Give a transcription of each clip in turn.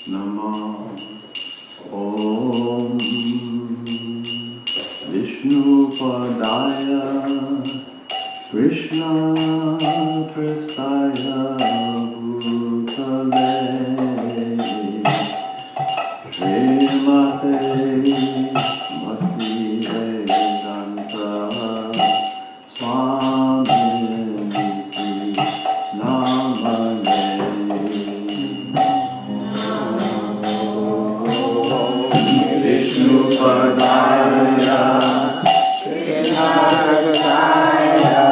Namah Om Vishnu Padaya Krishna Prasthaya Bhutale Srimate Bhakti Vedanta Swami Namane Vishnu Padaya Krishna Prasthaya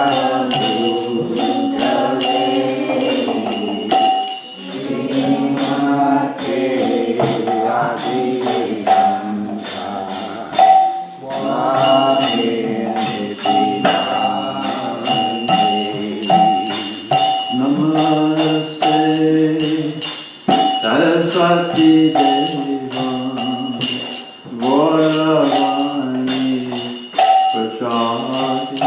Saraswati Deva Gauravani Prachadine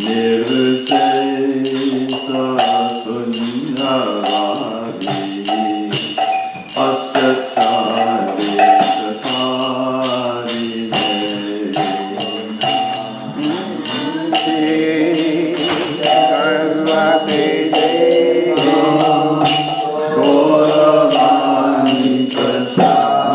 Nirvisesa Sunyavadi Asyachari Saraswati Gauravani Prachadine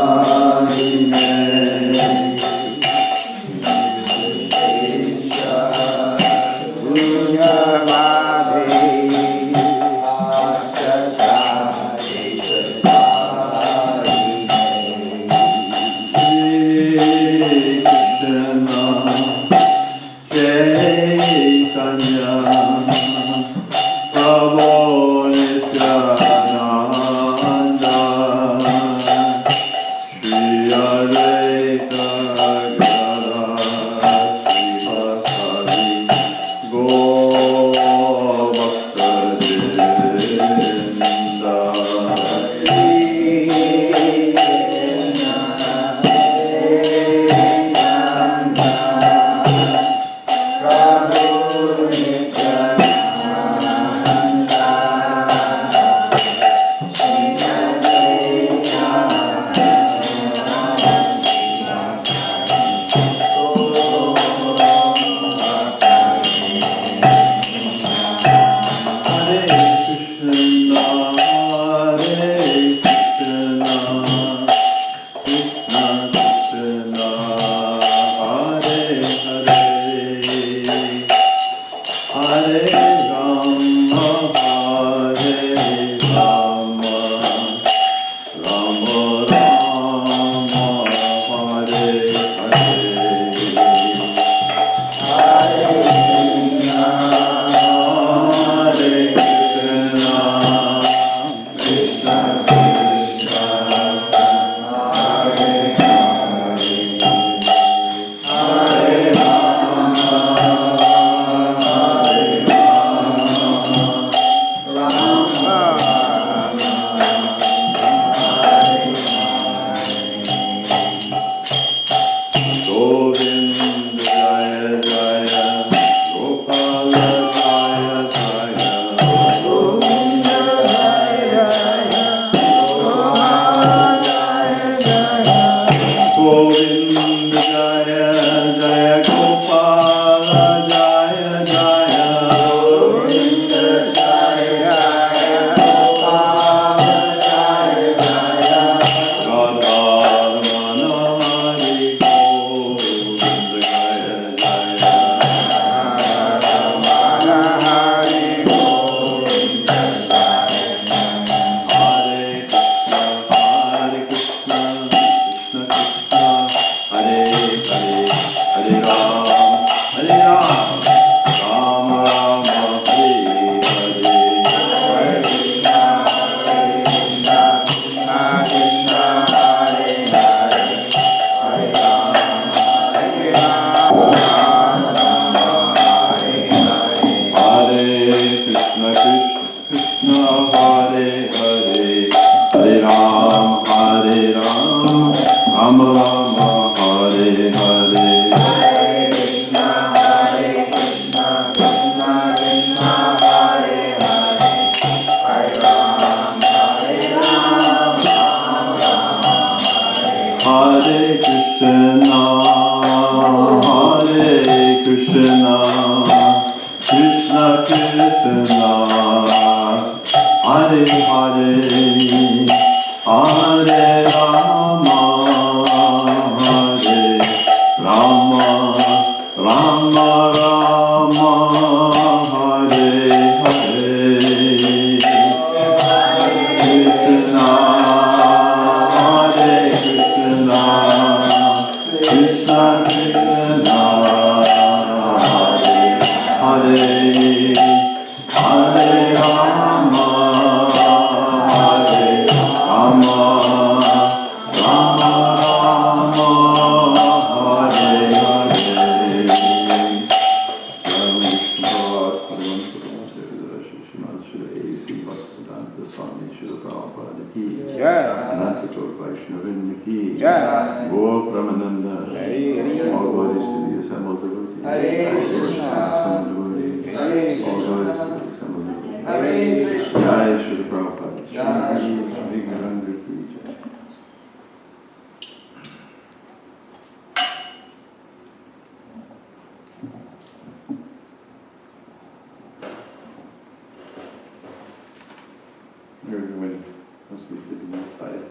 Everyone is mostly sitting inside.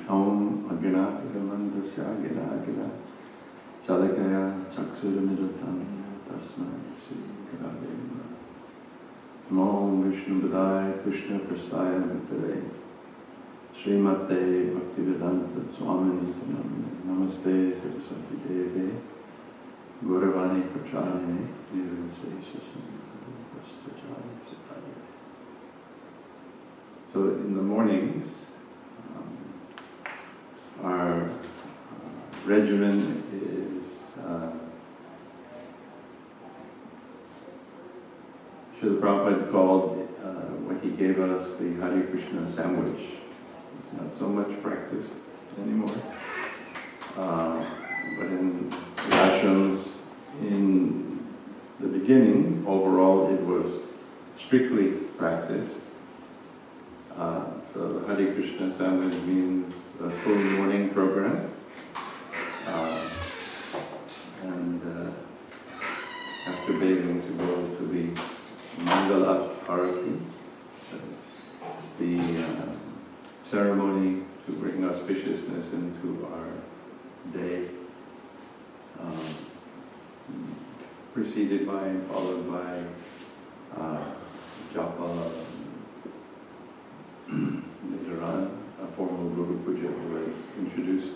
Om Agna Gamandasya Gina Gina Salakaya Chaksuramidatan Tasmai Sri Gurave Namo Vishnu Padaya Krishna Prasthaya Mitare Srimate Bhaktivedanta Swami Namaste Saraswati Devi Gauravani Pracharine So in the mornings, our regimen is Srila Prabhupada called what he gave us the Hare Krishna sandwich. It's not so much practiced anymore. But in the ashrams, in the beginning, overall, it was strictly practiced. So the Hare Krishna sandwich means a full morning program. And after bathing, to go to the Mangala Arati, the ceremony to bring auspiciousness into our day. Preceded by and followed by japa. Later on, a formal Guru Puja was introduced,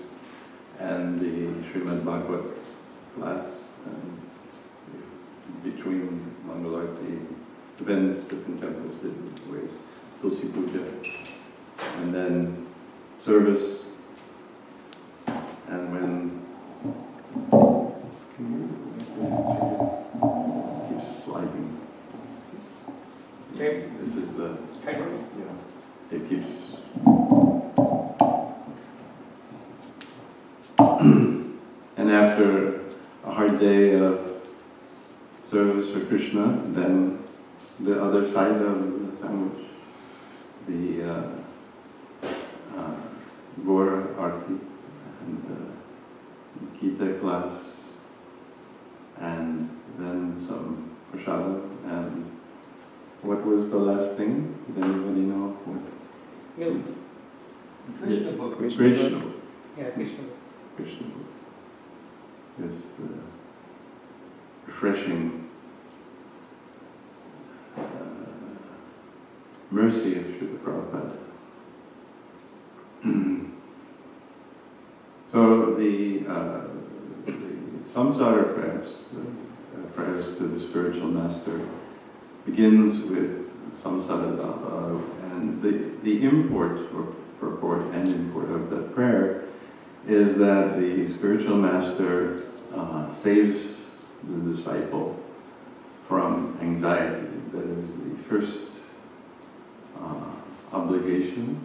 and the Srimad Bhagavad class, and between Mangalarti, depends, different temples different ways, Tulsi Puja, and then service, and when this keeps sliding. Okay. This is the, it keeps. And after a hard day of service for Krishna, then the other side of the sandwich, the Gaur Arti and Gita class, and then some prasadam. And what was the last thing? Does anybody know what? Milk. Krishna book. Krishna book. Yeah, Krishna book. Krishna book. It's the refreshing mercy of Srila Prabhupada. So the samsara prayers, the prayers to the spiritual master, begins with samsara dava, and the import or purport and import of that prayer is that the spiritual master saves the disciple from anxiety. That is the first obligation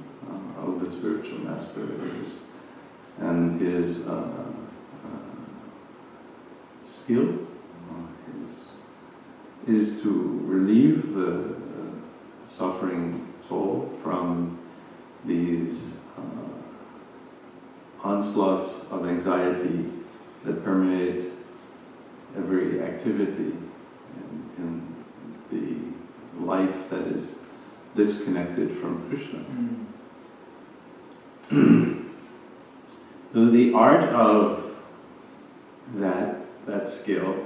of the spiritual master, and his skill is to relieve the suffering soul from these onslaughts of anxiety that permeate every activity in the life that is disconnected from Krishna. So the art of that skill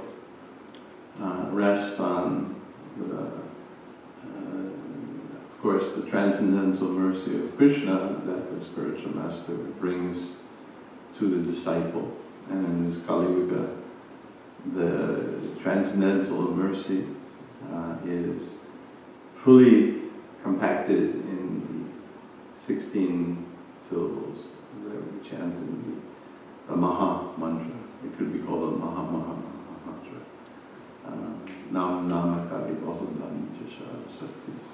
rests on of course, the transcendental mercy of Krishna that the spiritual master brings to the disciple. And in this Kali Yuga, the transcendental mercy is fully compacted in the 16 syllables that we chant in the Maha mantra. It could be called the Maha mantra. Nam Namakari Bahudam Jisha Saktis.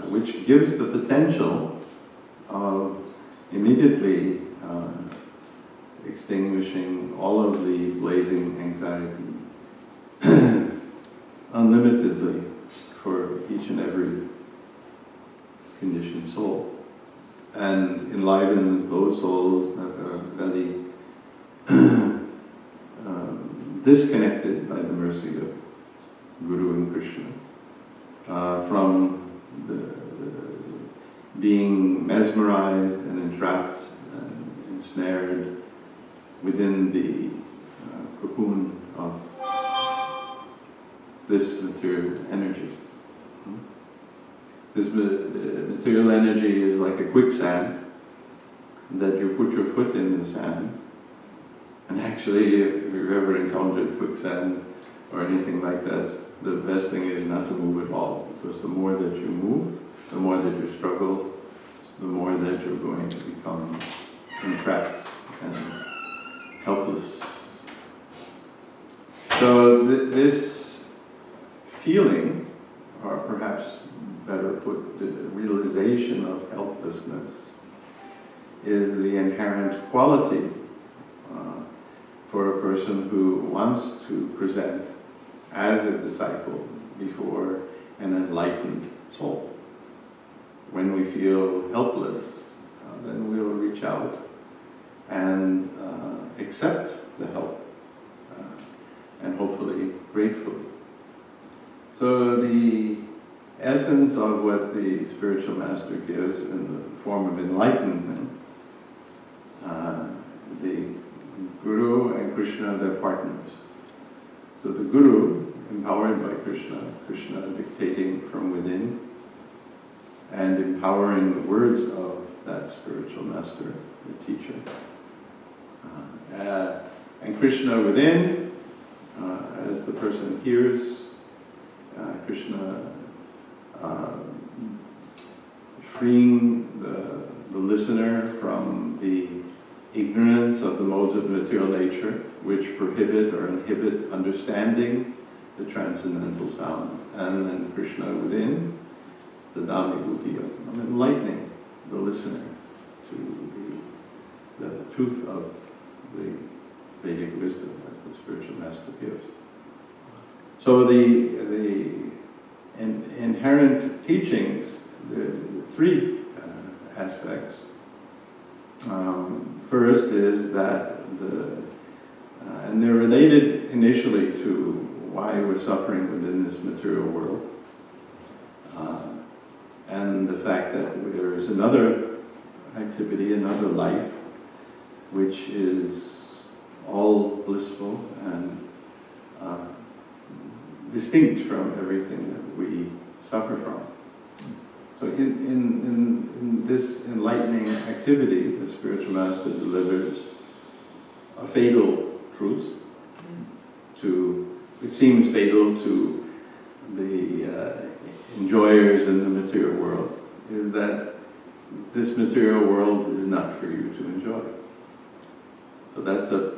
Which gives the potential of immediately extinguishing all of the blazing anxiety unlimitedly for each and every conditioned soul, and enlivens those souls that are very disconnected by the mercy of Guru and Krishna from being mesmerized and entrapped and ensnared within the cocoon of this material energy. This material energy is like a quicksand that you put your foot in the sand, and actually if you've ever encountered quicksand or anything like that, the best thing is not to move at all, because the more that you move, the more that you struggle, the more that you're going to become entrapped and helpless. So this feeling, or perhaps better put, the realization of helplessness, is the inherent quality for a person who wants to present as a disciple before an enlightened soul. When we feel helpless, then we'll reach out and accept the help, and hopefully gratefully. So the essence of what the spiritual master gives in the form of enlightenment, the Guru and Krishna, they're partners. So the Guru, empowered by Krishna, Krishna dictating from within, and empowering the words of that spiritual master, the teacher. And Krishna within, as the person hears, Krishna freeing the listener from the ignorance of the modes of material nature, which prohibit or inhibit understanding the transcendental sounds. And then Krishna within, the Dhammi Buddhi of enlightening the listener to the truth of the Vedic wisdom as the spiritual master gives. So the inherent teachings, the three aspects. First is that and they're related initially to why we're suffering within this material world, and the fact that there is another activity, another life, which is all blissful and distinct from everything that we suffer from. So in this enlightening activity, the spiritual master delivers a fatal truth it seems fatal to the enjoyers in the material world, is that this material world is not for you to enjoy. So that's a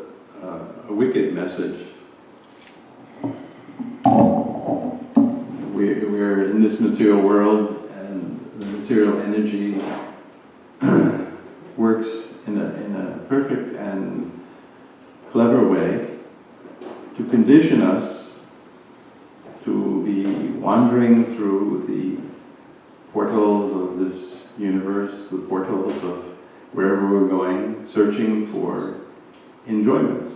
wicked message. We're in this material world, and the material energy works in a perfect and clever way to condition us to be wandering through the portals of this universe, the portals of wherever we're going, searching for enjoyment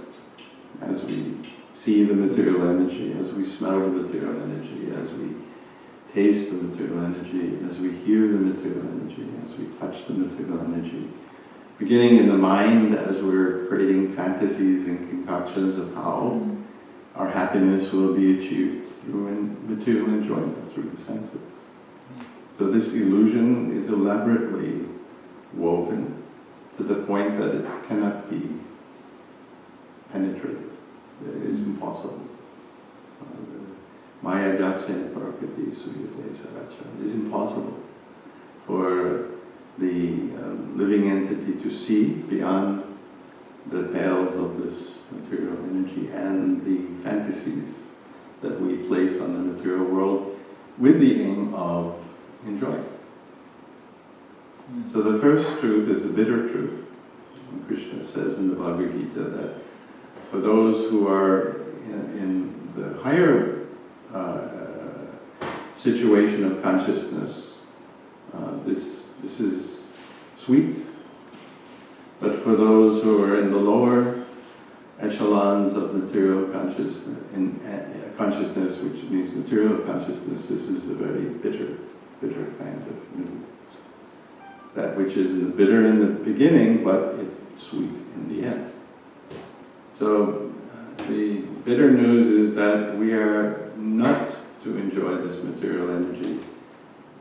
as we see the material energy, as we smell the material energy, as we taste the material energy, as we hear the material energy, as we touch the material energy. Beginning in the mind as we're creating fantasies and concoctions of how our happiness will be achieved through material enjoyment, through the senses. So this illusion is elaborately woven to the point that it cannot be penetrated. It is impossible. Maya Jakshen Parakati Suyate Saracha. It is impossible for the living entity to see beyond the pales of this material energy and the fantasies that we place on the material world with the aim of enjoying. So the first truth is a bitter truth. And Krishna says in the Bhagavad Gita that for those who are in the higher situation of consciousness, this is sweet. But for those who are in the lower echelons of material consciousness, which means material consciousness, this is a very bitter kind of news. That which is bitter in the beginning, but it's sweet in the end. So the bitter news is that we are not to enjoy this material energy.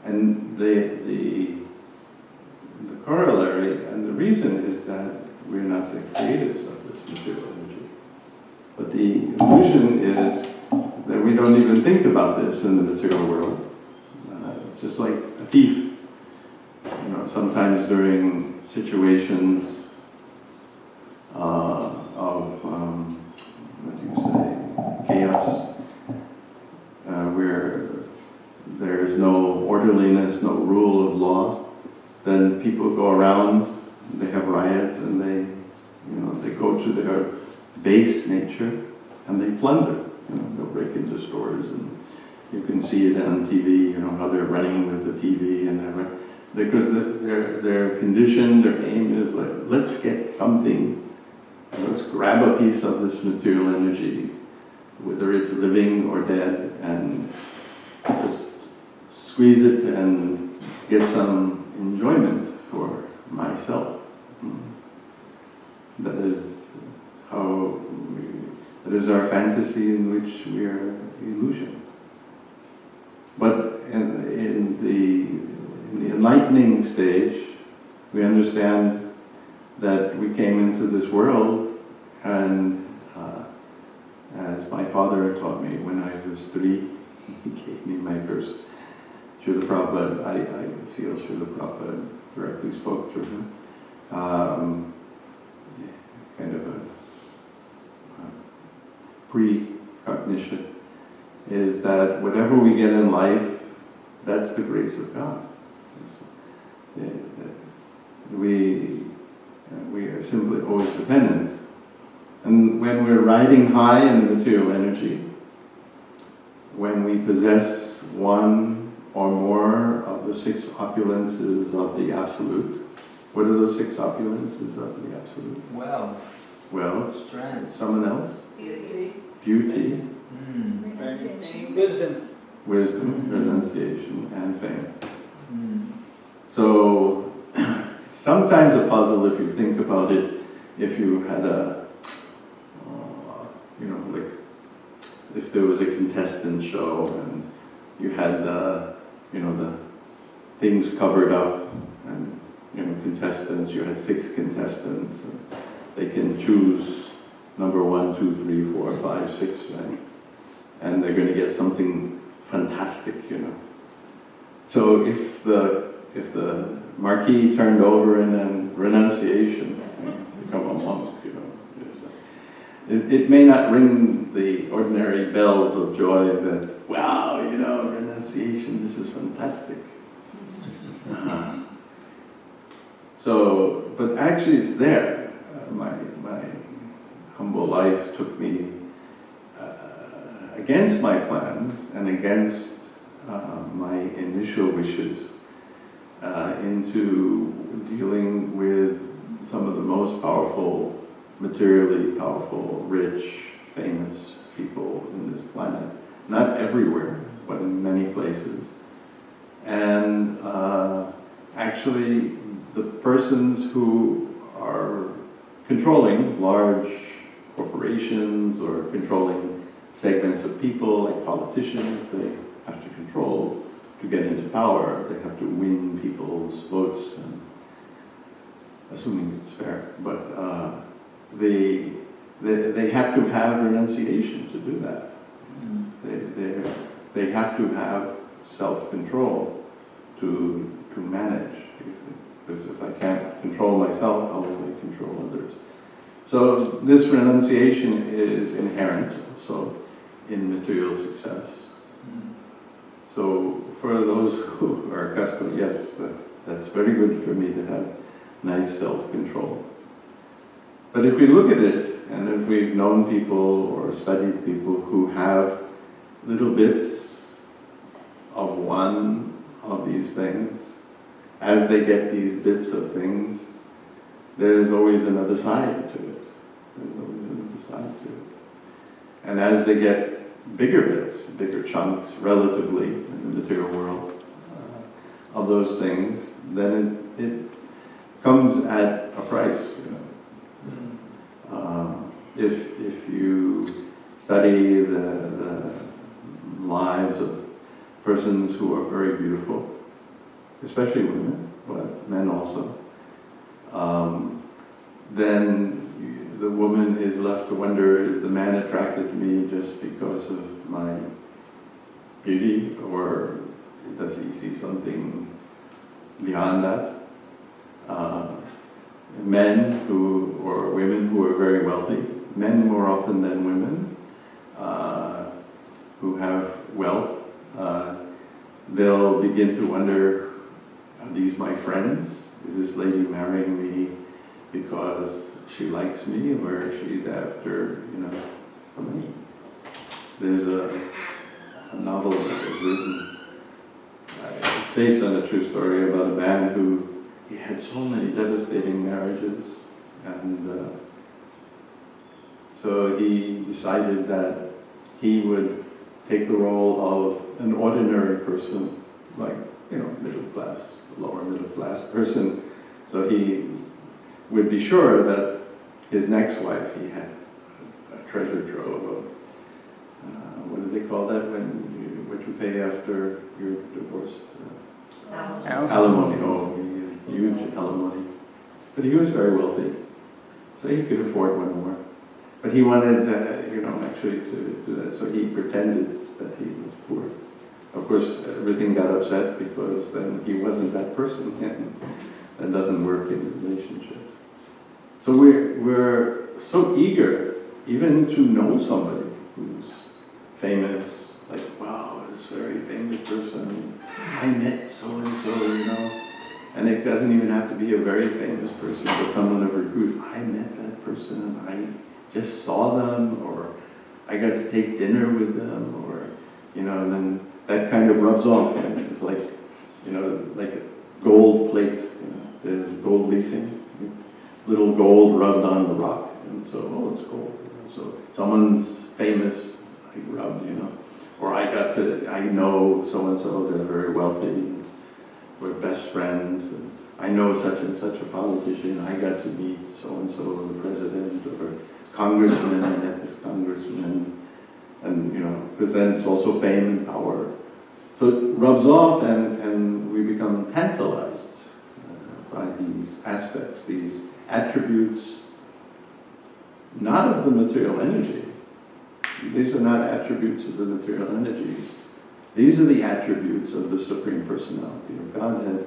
And the corollary and the reason is that we're not the creators of this material energy. But the illusion is that we don't even think about this in the material world. It's just like a thief. You know, sometimes during situations of chaos, where there is no orderliness, no rule of law, then people go around, they have riots, and they go to their base nature and they plunder. They'll break into stores, and you can see it on TV. How they're running with the TV, and because their condition, their aim is like, let's get something. Let's grab a piece of this material energy, whether it's living or dead, and just squeeze it and get some enjoyment for myself. That is that is our fantasy in which we are illusion. But in the enlightening stage, we understand that we came into this world, and as my father taught me when I was 3, he gave me my first Srila Prabhupada. I feel Srila Prabhupada directly spoke through him. Kind of a precognition is that whatever we get in life, that's the grace of God. We are simply always dependent. And when we're riding high in the material energy, when we possess one or more of the 6 opulences of the Absolute, what are those 6 opulences of the Absolute? Wealth, strength, someone else? Beauty, wisdom, renunciation, and fame. So it's sometimes a puzzle if you think about it. If you had like if there was a contestant show and you had the things covered up, and contestants, you had 6 contestants, and they can choose number 1, 2, 3, 4, 5, 6, right? And they're going to get something fantastic, So if the marquee turned over in a renunciation, become a monk, it may not ring the ordinary bells of joy that, wow, renunciation, this is fantastic. So, but actually it's there. My humble life took me against my plans and against my initial wishes into dealing with some of the most powerful materially powerful, rich, famous people in this planet. Not everywhere, but in many places. And actually, the persons who are controlling large corporations or controlling segments of people, like politicians, they have to control to get into power. They have to win people's votes, and assuming it's fair. But they have to have renunciation to do that. They have to have self-control to manage. Because if I can't control myself, how will I control others? So this renunciation is inherent also in material success. So for those who are accustomed, yes, that's very good for me to have nice self-control. But if we look at it, and if we've known people or studied people who have little bits of one of these things, as they get these bits of things, there's always another side to it. There's always another side to it. And as they get bigger bits, bigger chunks, relatively, in the material world, of those things, then it comes at a price, you know. If you study the lives of persons who are very beautiful, especially women, but men also, then the woman is left to wonder, is the man attracted to me just because of my beauty, or does he see something beyond that? Men or women who are very wealthy, men more often than women, who have wealth, they'll begin to wonder, are these my friends? Is this lady marrying me because she likes me, or she's after, for money? There's a novel that was written based on a true story about a man who he had so many devastating marriages, and so he decided that he would take the role of an ordinary person, like, middle class, lower middle class person. So he would be sure that his next wife, he had a treasure trove of, what do they call that what you pay after you're divorced? Alimony. Oh, huge alimony. But he was very wealthy, so he could afford one more. But he wanted, actually to do that, so he pretended that he was poor. Of course, everything got upset because then he wasn't that person, and that doesn't work in relationships. So we're so eager even to know somebody who's famous, like, wow, this very famous person, I met so-and-so, and it doesn't even have to be a very famous person, but someone of who I met that person, I just saw them, or I got to take dinner with them, or, and then that kind of rubs off, and it's like, like a gold plate, there's gold leafing, little gold rubbed on the rock, and so, it's gold. So someone's famous, I rubbed, or I know so-and-so, they're very wealthy, we're best friends, and I know such and such a politician, I got to meet so-and-so, the president, or congressman, I met this congressman, and, because then it's also fame and power. So it rubs off, and we become tantalized by these aspects, these attributes, not of the material energy. These are not attributes of the material energies. These are the attributes of the Supreme Personality of Godhead,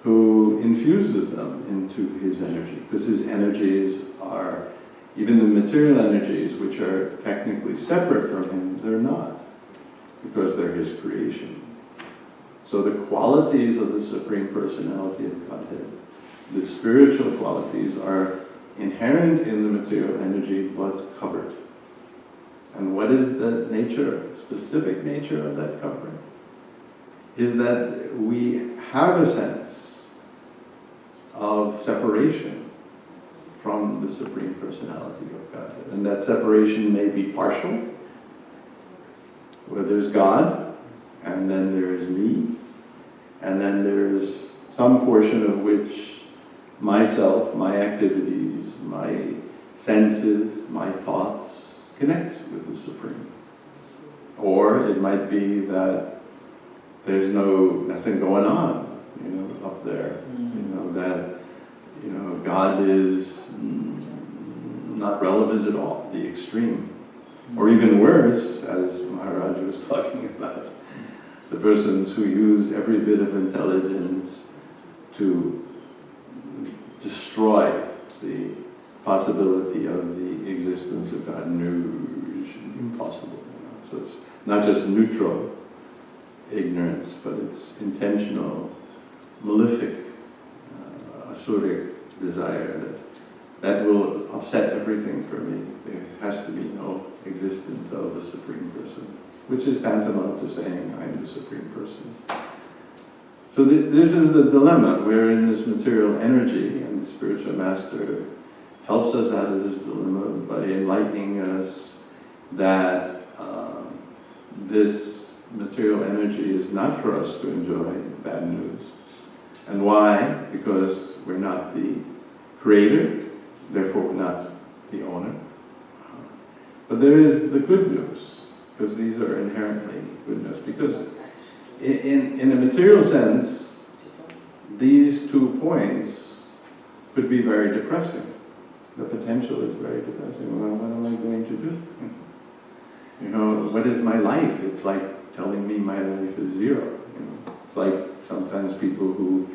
who infuses them into his energy, because his energies are, even the material energies, which are technically separate from him, they're not, because they're his creation. So the qualities of the Supreme Personality of Godhead, the spiritual qualities, are inherent in the material energy, but covered. And what is the nature, specific nature of that covering? Is that we have a sense of separation from from the Supreme Personality of Godhead. And that separation may be partial, where there's God, and then there's me, and then there's some portion of which myself, my activities, my senses, my thoughts connect with the Supreme. Or it might be that there's nothing going on, up there. That God is not relevant at all, the extreme. Or even worse, as Maharaj was talking about, the persons who use every bit of intelligence to destroy the possibility of the existence of God. No, it's impossible. So it's not just neutral ignorance, but it's intentional, malefic, asuric desire that will upset everything for me. There has to be no existence of a Supreme Person, which is tantamount to saying, I'm the Supreme Person. So this is the dilemma. We're in this material energy, and the spiritual master helps us out of this dilemma by enlightening us that this material energy is not for us to enjoy bad news. And why? Because we're not the creator, therefore we're not the owner. But there is the good news, because these are inherently good news. Because in a material sense, these 2 points could be very depressing. The potential is very depressing. Well, what am I going to do? What is my life? It's like telling me my life is zero. It's like sometimes people who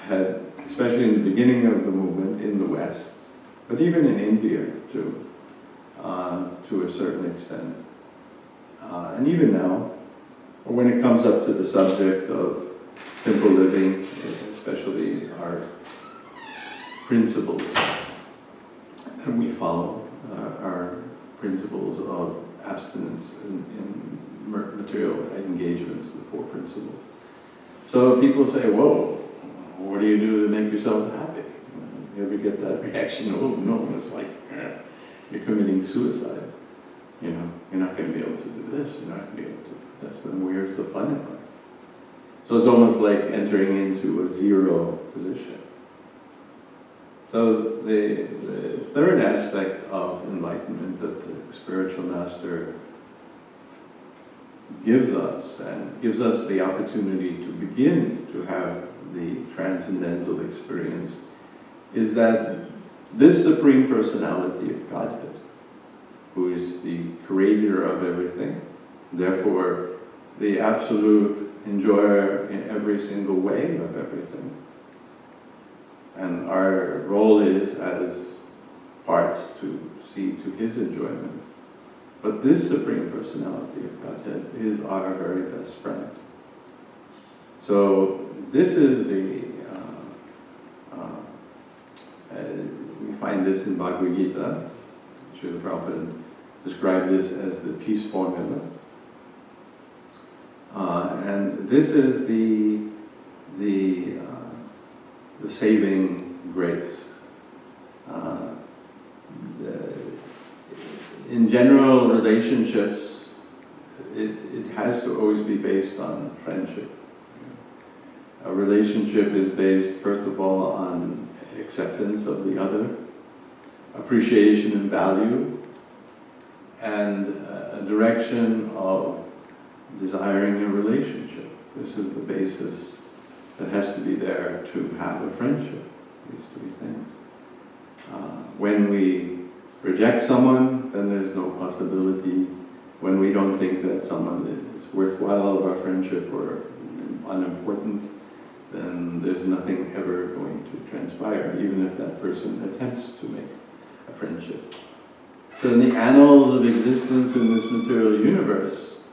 had, especially in the beginning of the movement in the West, but even in India too, to a certain extent, and even now, or when it comes up to the subject of simple living, especially our principles that we follow, our principles of abstinence in material engagements, the 4 principles. So people say, whoa, what do you do to make yourself happy? You ever get that reaction? Oh no, it's like you're committing suicide. You're not going to be able to do this, you're not going to be able to do this, then where's the fun in life? So it's almost like entering into a zero position. So the third aspect of enlightenment that the spiritual master gives us, and gives us the opportunity to begin to have the transcendental experience, is that this Supreme Personality of Godhead, who is the creator of everything, therefore the absolute enjoyer in every single way of everything, and our role is as parts to see to his enjoyment. But this Supreme Personality of Godhead is our very best friend. So this is we find this in Bhagavad Gita. Srila Prabhupada described this as the peace formula. And this is the saving grace. In general relationships, it has to always be based on friendship. A relationship is based, first of all, on acceptance of the other, appreciation and value, and a direction of desiring a relationship. This is the basis that has to be there to have a friendship, these 3 things. When we reject someone, then there's no possibility. When we don't think that someone is worthwhile of our friendship or unimportant, then there's nothing ever going to transpire, even if that person attempts to make a friendship. So in the annals of existence in this material universe,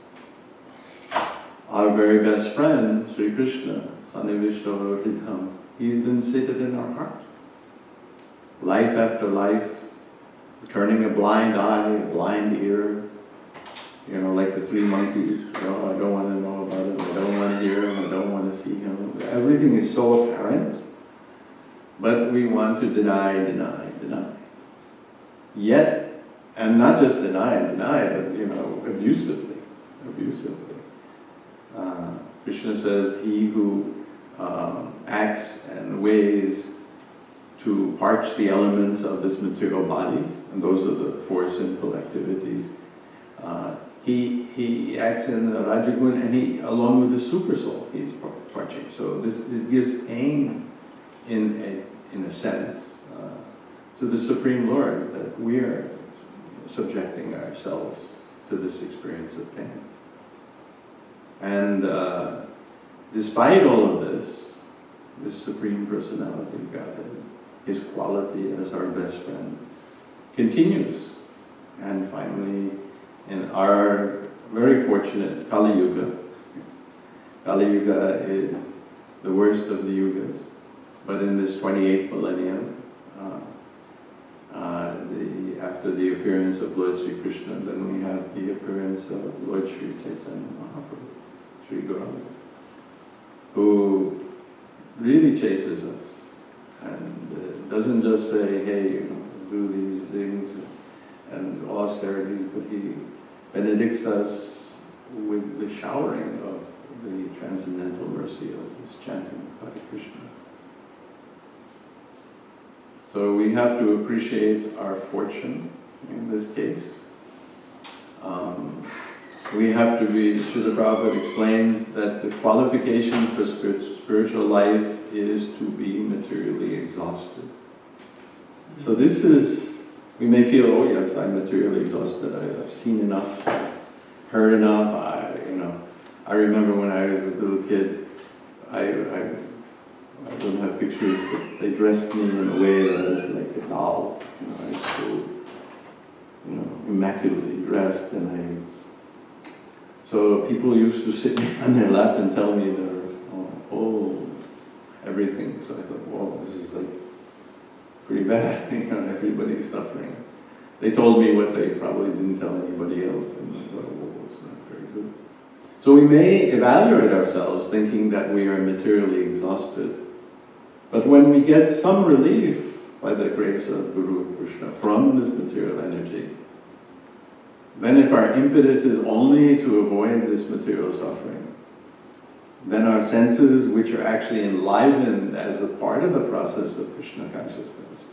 our very best friend, Sri Krishna, Sanivishto Hridham, he's been seated in our heart. Life after life, turning a blind eye, a blind ear, like the 3 monkeys. I don't want to know about him, I don't want to hear him, I don't want to see him. Everything is so apparent, but we want to deny. Yet, and not just deny, but abusively. Krishna says, he who acts and weighs to parch the elements of this material body, and those are the four sinful activities, he acts in the Rajagun, and he, along with the super soul, he's parching. So this gives pain in a sense to the Supreme Lord, that we are subjecting ourselves to this experience of pain. And despite all of this Supreme Personality of Godhead, his quality as our best friend, continues. And finally, in our very fortunate Kali Yuga is the worst of the yugas, but in this 28th millennium, after the appearance of Lord Sri Krishna, then we have the appearance of Lord Sri Chaitanya Mahaprabhu, Sri Gauranga, who really chases us and doesn't just say, hey, do these things and austerities, but he benedicts us with the showering of the transcendental mercy of this chanting of Hare Krishna. So we have to appreciate our fortune in this case. We have to be, Srila Prabhupada explains that the qualification for spiritual life is to be materially exhausted. So this is, we may feel, oh yes, I'm materially exhausted, I've seen enough, heard enough. I remember when I was a little kid, I don't have pictures, but they dressed me in a way that I was like a doll. I was so, immaculately dressed, so people used to sit me on their lap and tell me their whole everything. So I thought, whoa, this is like pretty bad. Everybody's suffering. They told me what they probably didn't tell anybody else, and I thought, whoa, it's not very good. So we may evaluate ourselves thinking that we are materially exhausted. But when we get some relief by the grace of Guru Krishna from this material energy, then if our impetus is only to avoid this material suffering, then our senses, which are actually enlivened as a part of the process of Krishna consciousness,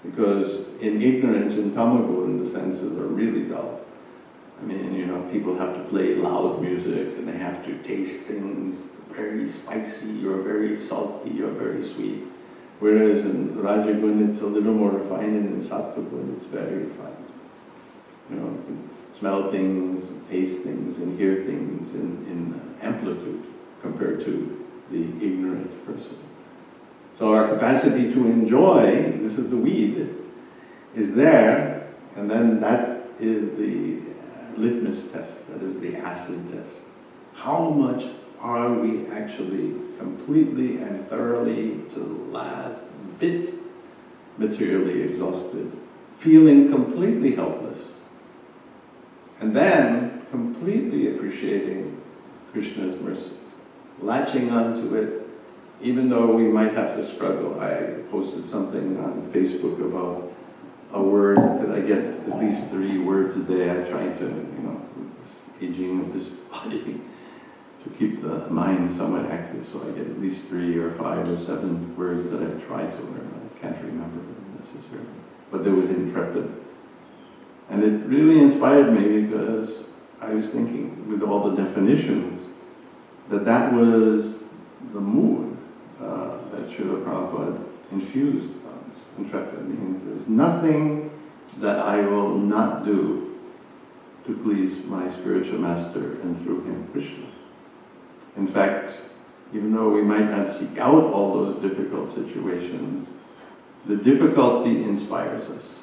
because in ignorance, in tamagun, the senses are really dull. People have to play loud music, and they have to taste things very spicy or very salty or very sweet. Whereas in Rajagun, it's a little more refined, and in Sattvagun, it's very refined. You can smell things, taste things, and hear things in amplitude compared to the ignorant person. So our capacity to enjoy, this is the weed, is there, and then that is the litmus test, that is the acid test. How much are we actually completely and thoroughly, to the last bit, materially exhausted, feeling completely helpless, and then completely appreciating Krishna's mercy, latching onto it, even though we might have to struggle. I posted something on Facebook about a word, because I get at least 3 words a day. I'm trying to, with this aging of this body, to keep the mind somewhat active, so I get at least 3 or 5 or 7 words that I try to learn. I can't remember them necessarily. But there was intrepid. And it really inspired me, because I was thinking, with all the definitions, that was the mood that Srila Prabhupada infused on us. Intrepid means there's nothing that I will not do to please my spiritual master, and through him, Krishna. In fact, even though we might not seek out all those difficult situations, the difficulty inspires us.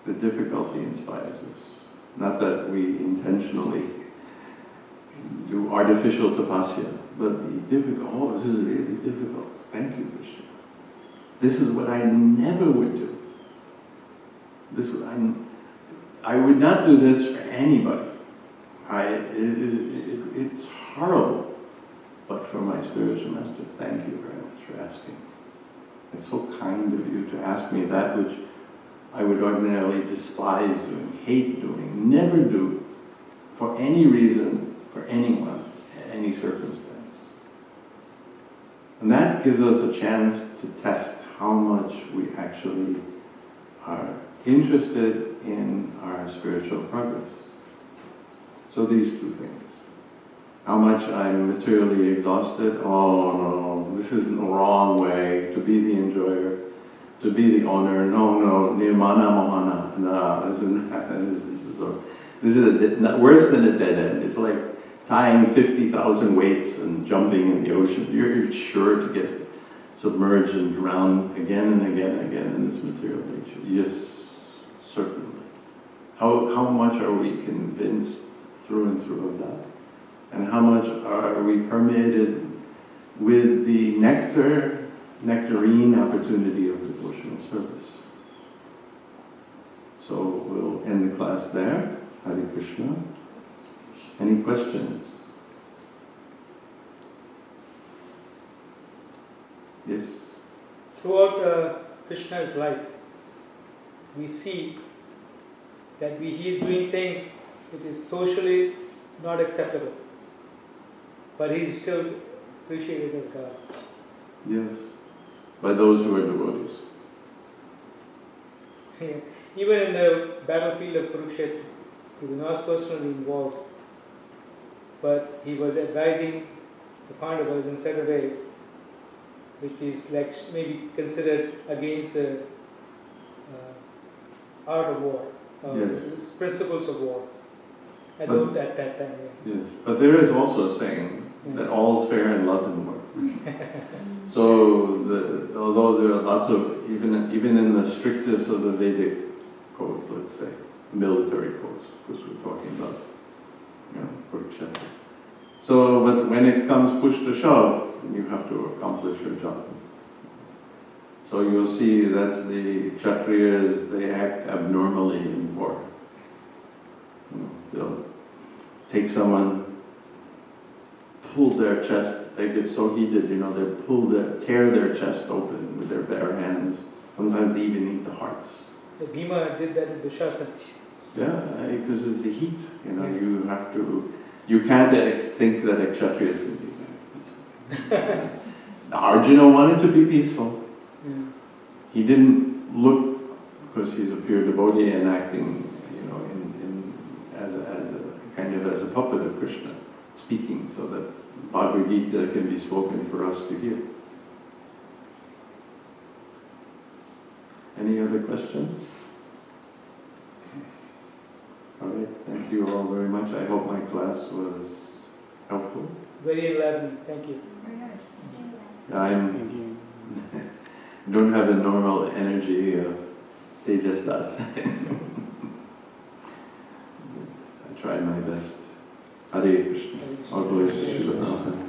The difficulty inspires us. Not that we intentionally do artificial tapasya, but the difficult, this is really difficult. Thank you, Krishna. This is what I never would do. I would not do this for anybody. It's horrible. But for my spiritual master, thank you very much for asking. It's so kind of you to ask me that which I would ordinarily despise doing, hate doing, never do, for any reason, for anyone, any circumstance. And that gives us a chance to test how much we actually are interested in our spiritual progress. So these two things. How much I'm materially exhausted, oh no, this is the wrong way to be the enjoyer, to be the owner, no, nirmana mohana, no, this is worse than a dead end. It's like tying 50,000 weights and jumping in the ocean. You're sure to get submerged and drown again and again and again in this material nature. Yes, certainly. How much are we convinced through and through of that? And how much are we permeated with the nectarine opportunity of devotional service? So we'll end the class there. Hare Krishna. Any questions? Yes? Throughout Krishna's life, we see that he is doing things that is socially not acceptable, but he is still appreciated as God. Yes, by those who are devotees. Even in the battlefield of Kurukshetra, he was not personally involved, but he was advising the Pandavas in such a way which is like maybe considered against the art of war, Yes. principles of war. At that time, yeah. Yes, but there is also a saying that all's fair in love and war. So, although there are lots of, even in the strictest of the Vedic codes, let's say, military codes, because we're talking about, Kurukshetra. So, but when it comes push to shove, you have to accomplish your job. So you'll see that's the Kshatriyas, they act abnormally in war. They'll take someone, pull their chest, they get so heated, they tear their chest open with their bare hands. Sometimes they even eat the hearts. Bhima did that in Dushasana. Yeah, because it's the heat. You can't think that a Kshatriya is going to be very peaceful. Arjuna wanted to be peaceful. He didn't look, because he's a pure devotee and acting, as a puppet of Krishna, speaking so that Bhagavad Gita can be spoken for us to hear. Any other questions? All right, thank you all very much. I hope my class was helpful. Very enlightening, thank you. Very nice. I don't have the normal energy of Tejiyas does. I try my best. Hare Krishna. All glories to Srila Prabhupada.